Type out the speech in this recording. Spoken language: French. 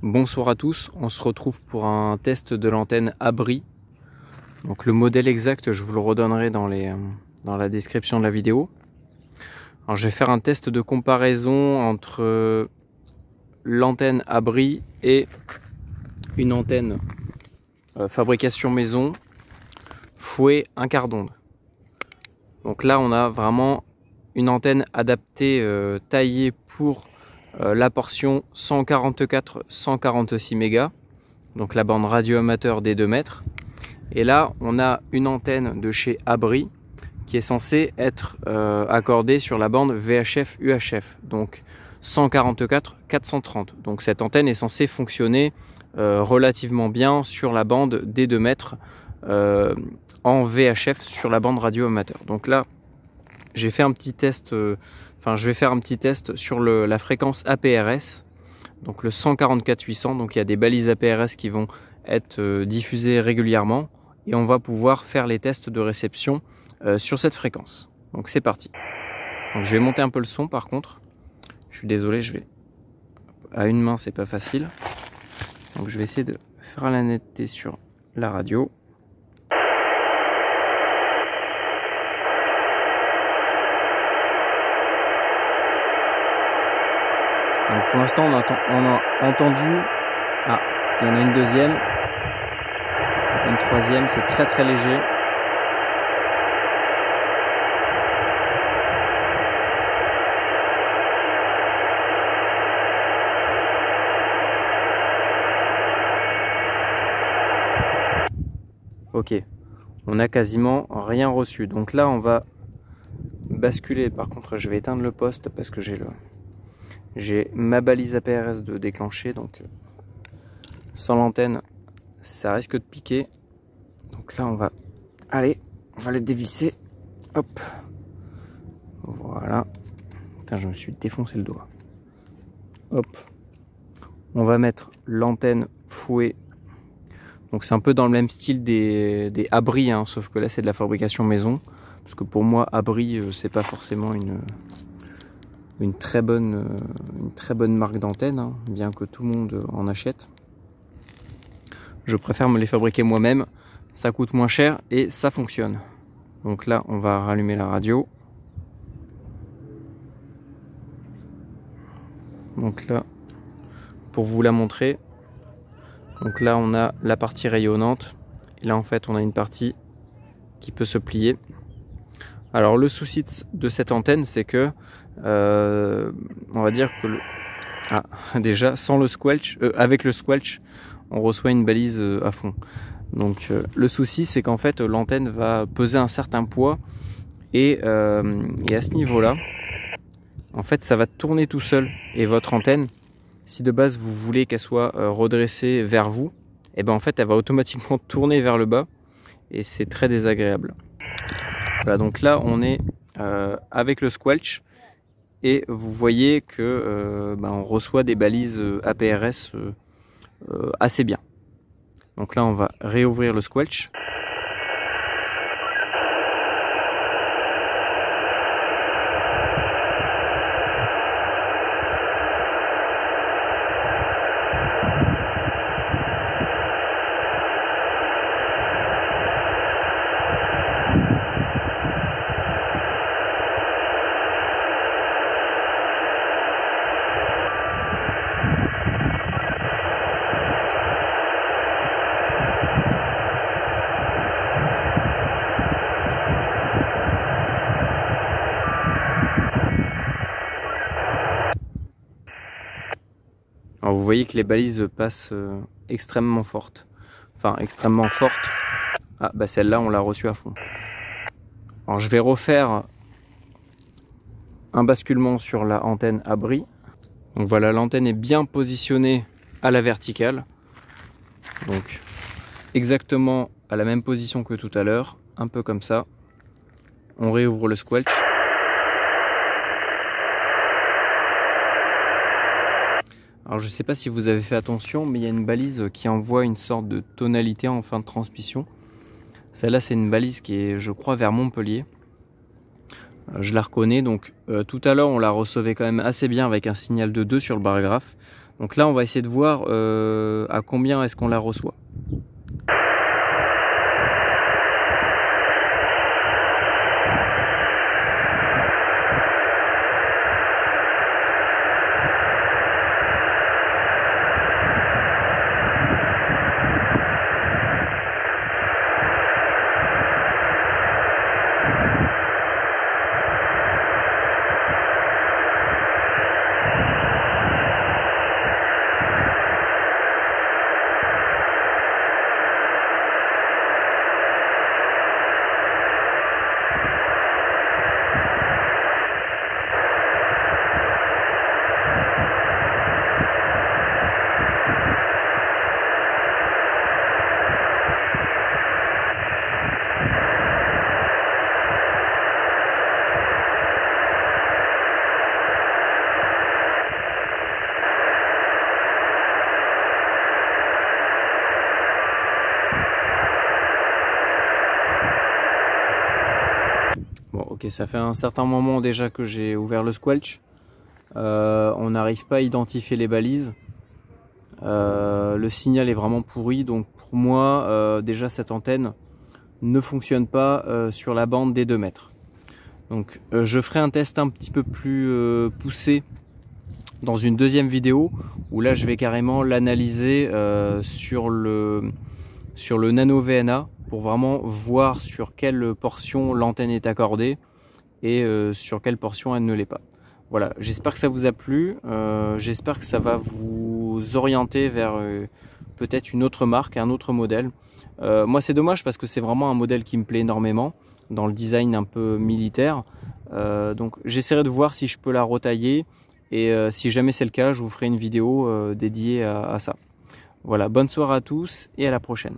Bonsoir à tous, on se retrouve pour un test de l'antenne Abri. Donc le modèle exact, je vous le redonnerai dans la description de la vidéo. Alors je vais faire un test de comparaison entre l'antenne Abri et une antenne fabrication maison Fouet un quart d'onde. Donc là on a vraiment une antenne adaptée, taillée pour la portion 144-146 mégas, donc la bande radio amateur des 2 mètres. Et là, on a une antenne de chez Abri qui est censée être accordée sur la bande VHF-UHF, donc 144-430. Donc cette antenne est censée fonctionner relativement bien sur la bande des 2 mètres en VHF sur la bande radio amateur. Donc là, j'ai fait un petit test. Je vais faire un petit test sur la fréquence APRS, donc le 144-800. Donc il y a des balises APRS qui vont être diffusées régulièrement et on va pouvoir faire les tests de réception sur cette fréquence. Donc c'est parti. Donc je vais monter un peu le son par contre. Je suis désolé, je vais à une main, c'est pas facile. Donc je vais essayer de faire la netteté sur la radio. Donc pour l'instant on a entendu, il y en a une deuxième, une troisième, c'est très très léger. Ok, on a quasiment rien reçu. Donc là on va basculer, par contre je vais éteindre le poste parce que j'ai ma balise APRS de déclencher, donc sans l'antenne ça risque de piquer. Donc là on va le dévisser. Hop, voilà. Putain, je me suis défoncé le doigt. Hop, on va mettre l'antenne Fouet. Donc c'est un peu dans le même style des Abri, hein, sauf que là c'est de la fabrication maison. Parce que pour moi Abri c'est pas forcément une très bonne marque d'antenne, hein, bien que tout le monde en achète. Je préfère me les fabriquer moi-même, ça coûte moins cher et ça fonctionne. Donc là on va rallumer la radio. Donc là, pour vous la montrer, donc là on a la partie rayonnante et là en fait on a une partie qui peut se plier. Alors le souci de cette antenne, c'est que on va dire que déjà sans le squelch, avec le squelch on reçoit une balise à fond. Donc le souci c'est qu'en fait l'antenne va peser un certain poids et à ce niveau là en fait ça va tourner tout seul, et votre antenne, si de base vous voulez qu'elle soit redressée vers vous, et ben en fait elle va automatiquement tourner vers le bas et c'est très désagréable. Voilà, donc là on est avec le squelch et vous voyez que on reçoit des balises APRS assez bien. Donc là on va réouvrir le squelch. Alors vous voyez que les balises passent extrêmement fortes. Enfin extrêmement fortes. Ah bah celle-là on l'a reçue à fond. Alors je vais refaire un basculement sur la antenne Abri. Donc voilà, l'antenne est bien positionnée à la verticale. Donc exactement à la même position que tout à l'heure. Un peu comme ça. On réouvre le squelch. Alors je ne sais pas si vous avez fait attention, mais il y a une balise qui envoie une sorte de tonalité en fin de transmission. Celle-là c'est une balise qui est, je crois, vers Montpellier. Je la reconnais, donc tout à l'heure on la recevait quand même assez bien avec un signal de 2 sur le bar graphe. Donc là on va essayer de voir à combien est-ce qu'on la reçoit. Bon, ok, ça fait un certain moment déjà que j'ai ouvert le squelch. On n'arrive pas à identifier les balises. Le signal est vraiment pourri, donc pour moi, déjà cette antenne ne fonctionne pas sur la bande des 2 mètres. Donc je ferai un test un petit peu plus poussé dans une deuxième vidéo, où là je vais carrément l'analyser sur le nano VNA, pour vraiment voir sur quelle portion l'antenne est accordée et sur quelle portion elle ne l'est pas. Voilà, j'espère que ça vous a plu, j'espère que ça va vous orienter vers peut-être une autre marque, un autre modèle. Moi c'est dommage parce que c'est vraiment un modèle qui me plaît énormément, dans le design un peu militaire. Donc j'essaierai de voir si je peux la retailler, et si jamais c'est le cas, je vous ferai une vidéo dédiée à ça. Voilà, bonne soirée à tous et à la prochaine.